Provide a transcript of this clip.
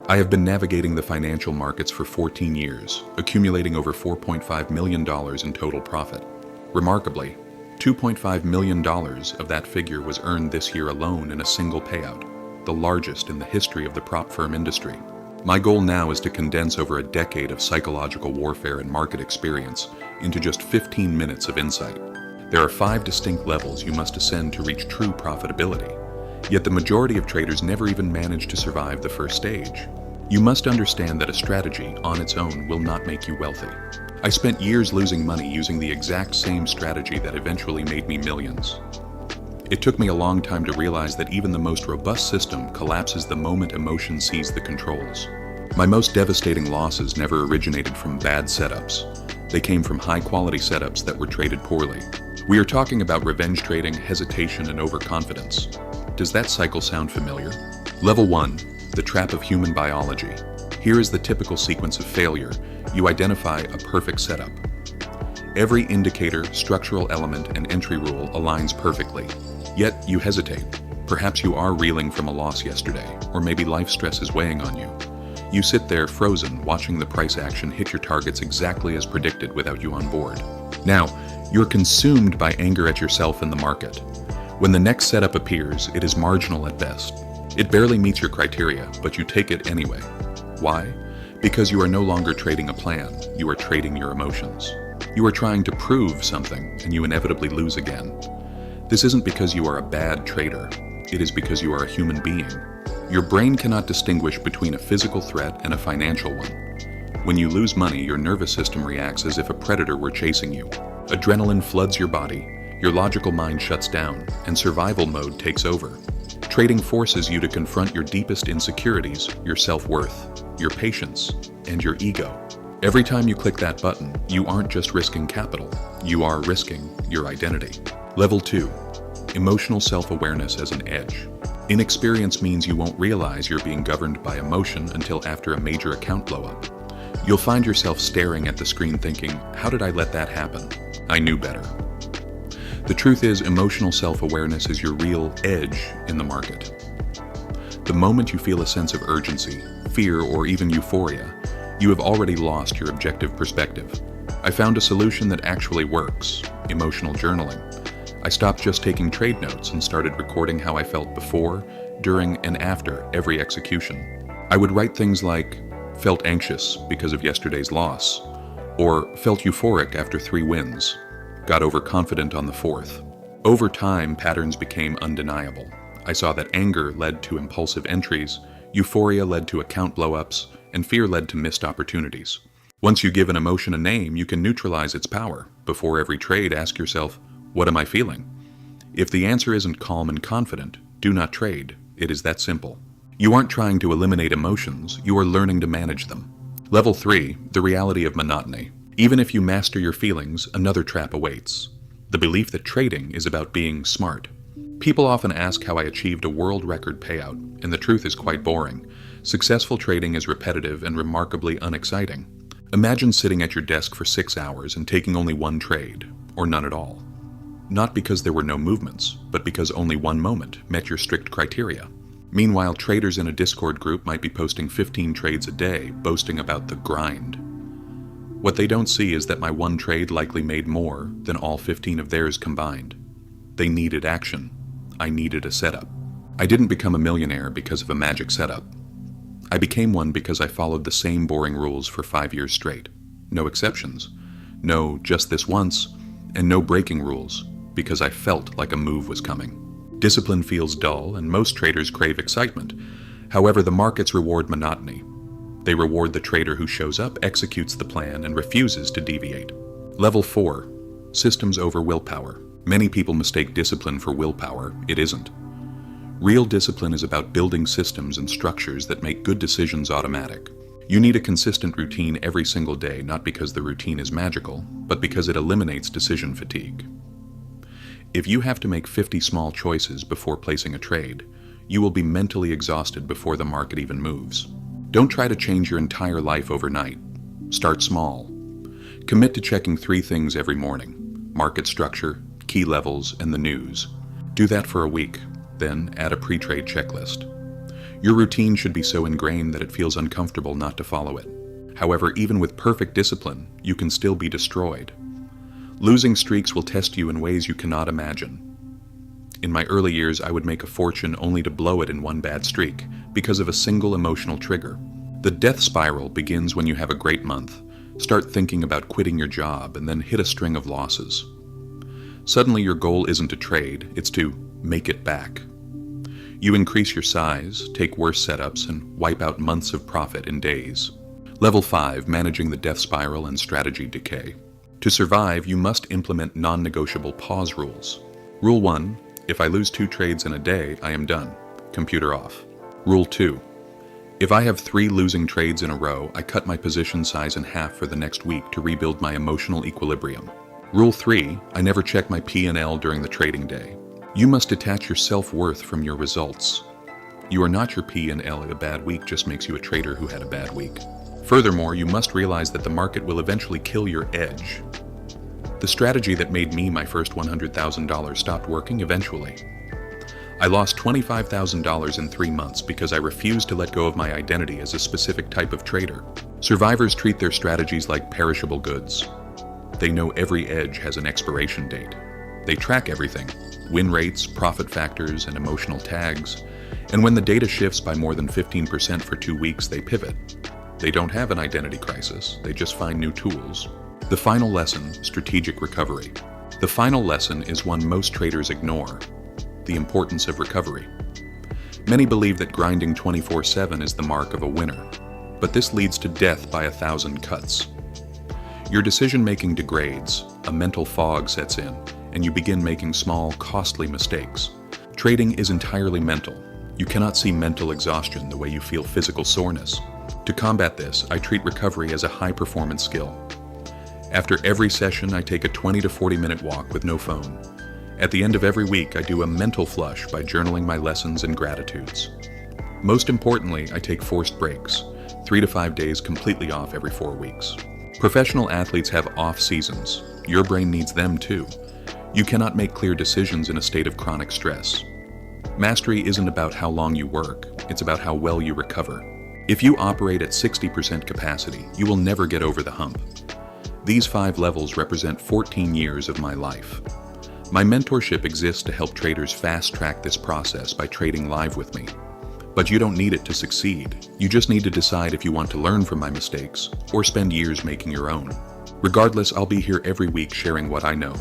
I have been navigating the financial markets for 14 years, accumulating over $4.5 million in total profit. Remarkably, $2.5 million of that figure was earned this year alone in a single payout, the largest in the history of the prop firm industry. My goal now is to condense over a decade of psychological warfare and market experience into just 15 minutes of insight. There are 5 distinct levels you must ascend to reach true profitability, yet the majority of traders never even manage to survive the first stage. You must understand that a strategy on its own will not make you wealthy. I spent years losing money using the exact same strategy that eventually made me millions. It took me a long time to realize that even the most robust system collapses the moment emotion sees the controls. My most devastating losses never originated from bad setups. They came from high-quality setups that were traded poorly. We are talking about revenge trading, hesitation, and overconfidence. Does that cycle sound familiar? Level 1, the trap of human biology. Here is the typical sequence of failure. You identify a perfect setup. Every indicator, structural element, and entry rule aligns perfectly. Yet you hesitate. Perhaps you are reeling from a loss yesterday, or maybe life stress is weighing on you. You sit there frozen, watching the price action hit your targets exactly as predicted without you on board. Now, you're consumed by anger at yourself and the market. When the next setup appears, it is marginal at best. It barely meets your criteria, but you take it anyway. Why? Because you are no longer trading a plan, you are trading your emotions. You are trying to prove something, and you inevitably lose again. This isn't because you are a bad trader, it is because you are a human being. Your brain cannot distinguish between a physical threat and a financial one. When you lose money, your nervous system reacts as if a predator were chasing you. Adrenaline floods your body, your logical mind shuts down, and survival mode takes over. Trading forces you to confront your deepest insecurities, your self-worth, your patience, and your ego. Every time you click that button, you aren't just risking capital, you are risking your identity. Level 2. Emotional self-awareness as an edge. Inexperience means you won't realize you're being governed by emotion until after a major account blow-up. You'll find yourself staring at the screen thinking, how did I let that happen? I knew better. The truth is, emotional self-awareness is your real edge in the market. The moment you feel a sense of urgency, fear, or even euphoria, you have already lost your objective perspective. I found a solution that actually works: emotional journaling. I stopped just taking trade notes and started recording how I felt before, during, and after every execution. I would write things like, felt anxious because of yesterday's loss, or felt euphoric after 3 wins, got overconfident on the 4th. Over time, patterns became undeniable. I saw that anger led to impulsive entries, euphoria led to account blowups, and fear led to missed opportunities. Once you give an emotion a name, you can neutralize its power. Before every trade, ask yourself, what am I feeling? If the answer isn't calm and confident, do not trade. It is that simple. You aren't trying to eliminate emotions, you are learning to manage them. Level 3, the reality of monotony. Even if you master your feelings, another trap awaits. The belief that trading is about being smart. People often ask how I achieved a world record payout, and the truth is quite boring. Successful trading is repetitive and remarkably unexciting. Imagine sitting at your desk for 6 hours and taking only one trade, or none at all. Not because there were no movements, but because only one moment met your strict criteria. Meanwhile, traders in a Discord group might be posting 15 trades a day, boasting about the grind. What they don't see is that my one trade likely made more than all 15 of theirs combined. They needed action. I needed a setup. I didn't become a millionaire because of a magic setup. I became one because I followed the same boring rules for 5 years straight. No exceptions. No just this once, and no breaking rules, because I felt like a move was coming. Discipline feels dull, and most traders crave excitement. However, the markets reward monotony. They reward the trader who shows up, executes the plan, and refuses to deviate. Level 4. Systems over willpower. Many people mistake discipline for willpower. It isn't. Real discipline is about building systems and structures that make good decisions automatic. You need a consistent routine every single day, not because the routine is magical, but because it eliminates decision fatigue. If you have to make 50 small choices before placing a trade, you will be mentally exhausted before the market even moves. Don't try to change your entire life overnight. Start small. Commit to checking 3 things every morning: market structure, key levels, and the news. Do that for a week, then add a pre-trade checklist. Your routine should be so ingrained that it feels uncomfortable not to follow it. However, even with perfect discipline, you can still be destroyed. Losing streaks will test you in ways you cannot imagine. In my early years, I would make a fortune only to blow it in one bad streak because of a single emotional trigger. The death spiral begins when you have a great month, start thinking about quitting your job, and then hit a string of losses. Suddenly your goal isn't to trade, it's to make it back. You increase your size, take worse setups, and wipe out months of profit in days. Level 5, managing the death spiral and strategy decay. To survive, you must implement non-negotiable pause rules. Rule 1, if I lose 2 trades in a day, I am done. Computer off. Rule 2, if I have 3 losing trades in a row, I cut my position size in half for the next week to rebuild my emotional equilibrium. Rule 3, I never check my P&L during the trading day. You must detach your self-worth from your results. You are not your P&L. A bad week just makes you a trader who had a bad week. Furthermore, you must realize that the market will eventually kill your edge. The strategy that made me my first $100,000 stopped working eventually. I lost $25,000 in 3 months because I refused to let go of my identity as a specific type of trader. Survivors treat their strategies like perishable goods. They know every edge has an expiration date. They track everything, win rates, profit factors, and emotional tags, and when the data shifts by more than 15% for 2 weeks, they pivot. They don't have an identity crisis, they just find new tools. The final lesson, strategic recovery. The final lesson is one most traders ignore, the importance of recovery. Many believe that grinding 24/7 is the mark of a winner, but this leads to death by 1,000 cuts. Your decision-making degrades, a mental fog sets in, and you begin making small, costly mistakes. Trading is entirely mental. You cannot see mental exhaustion the way you feel physical soreness. To combat this, I treat recovery as a high-performance skill. After every session, I take a 20 to 40-minute walk with no phone. At the end of every week, I do a mental flush by journaling my lessons and gratitudes. Most importantly, I take forced breaks, 3 to 5 days completely off every 4 weeks. Professional athletes have off seasons. Your brain needs them too. You cannot make clear decisions in a state of chronic stress. Mastery isn't about how long you work, it's about how well you recover. If you operate at 60% capacity, you will never get over the hump. These 5 levels represent 14 years of my life. My mentorship exists to help traders fast-track this process by trading live with me. But you don't need it to succeed. You just need to decide if you want to learn from my mistakes or spend years making your own. Regardless, I'll be here every week sharing what I know,